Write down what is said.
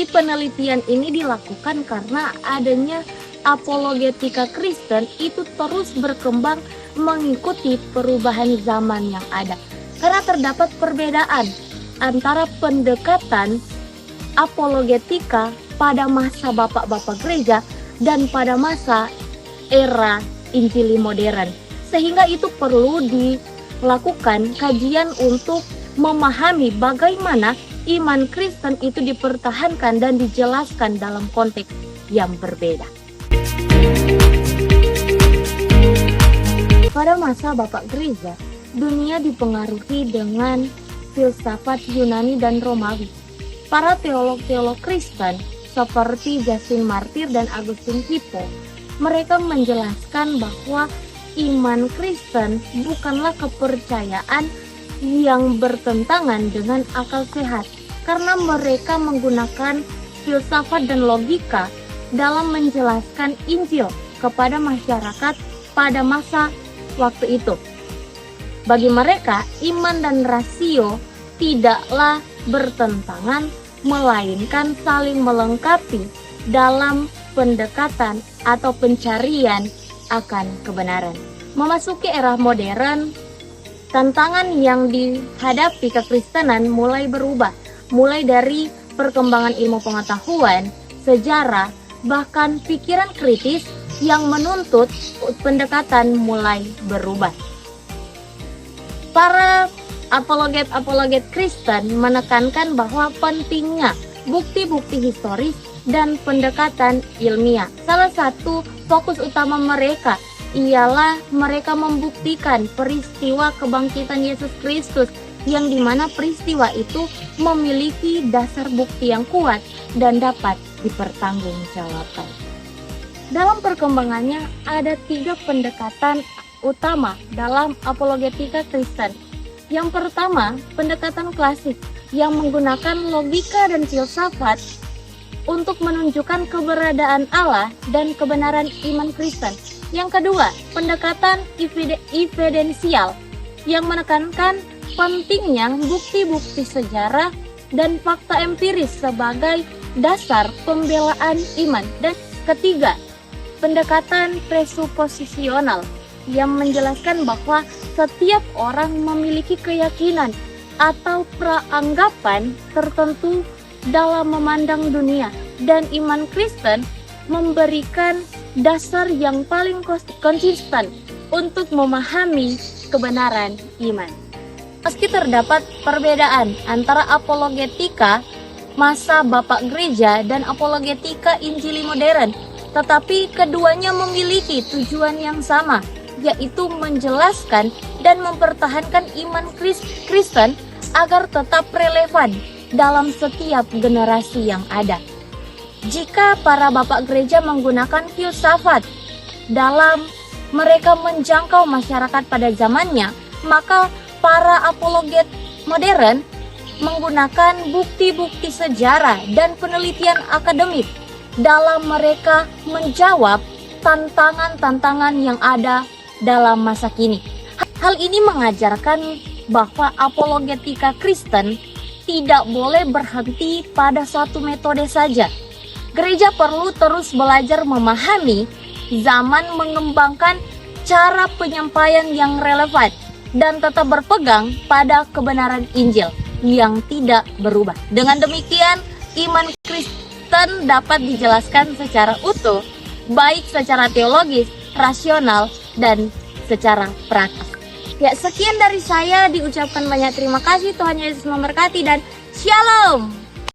Jadi penelitian ini dilakukan karena adanya apologetika Kristen itu terus berkembang mengikuti perubahan zaman yang ada. Karena terdapat perbedaan antara pendekatan apologetika pada masa bapak-bapak gereja dan pada masa era Injili modern. Sehingga itu perlu dilakukan kajian untuk memahami bagaimana iman Kristen itu dipertahankan dan dijelaskan dalam konteks yang berbeda. Pada masa Bapak Gereja, dunia dipengaruhi dengan filsafat Yunani dan Romawi. Para teolog-teolog Kristen seperti Justin Martyr dan Agustin Hippo, mereka menjelaskan bahwa iman Kristen bukanlah kepercayaan yang bertentangan dengan akal sehat, karena mereka menggunakan filsafat dan logika dalam menjelaskan Injil kepada masyarakat pada masa waktu itu. Bagi mereka, iman dan rasio tidaklah bertentangan, melainkan saling melengkapi dalam pendekatan atau pencarian akan kebenaran. Memasuki era modern, tantangan yang dihadapi kekristenan mulai berubah, mulai dari perkembangan ilmu pengetahuan, sejarah, bahkan pikiran kritis yang menuntut pendekatan mulai berubah. Para apologet Kristen menekankan bahwa pentingnya bukti-bukti historis dan pendekatan ilmiah. Salah satu fokus utama mereka ialah mereka membuktikan peristiwa kebangkitan Yesus Kristus, yang dimana peristiwa itu memiliki dasar bukti yang kuat dan dapat dipertanggungjawabkan. Dalam perkembangannya ada 3 pendekatan utama dalam apologetika Kristen. Yang pertama, pendekatan klasik yang menggunakan logika dan filsafat untuk menunjukkan keberadaan Allah dan kebenaran iman Kristen. Yang kedua, pendekatan evidensial yang menekankan pentingnya bukti-bukti sejarah dan fakta empiris sebagai dasar pembelaan iman. Dan ketiga, pendekatan presuposisional yang menjelaskan bahwa setiap orang memiliki keyakinan atau praanggapan tertentu dalam memandang dunia, dan iman Kristen memberikan dasar yang paling konsisten untuk memahami kebenaran iman. Meski terdapat perbedaan antara apologetika masa Bapak Gereja dan apologetika Injili modern, tetapi keduanya memiliki tujuan yang sama, yaitu menjelaskan dan mempertahankan iman Kristen agar tetap relevan dalam setiap generasi yang ada. Jika para bapak gereja menggunakan filsafat dalam mereka menjangkau masyarakat pada zamannya, maka para apologet modern menggunakan bukti-bukti sejarah dan penelitian akademik dalam mereka menjawab tantangan-tantangan yang ada dalam masa kini. Hal ini mengajarkan bahwa apologetika Kristen tidak boleh berhenti pada satu metode saja. Gereja perlu terus belajar memahami zaman, mengembangkan cara penyampaian yang relevan, dan tetap berpegang pada kebenaran Injil yang tidak berubah. Dengan demikian, iman Kristen dapat dijelaskan secara utuh, baik secara teologis, rasional, dan secara praktis. Ya, sekian dari saya, diucapkan banyak terima kasih. Tuhan Yesus memberkati dan Shalom.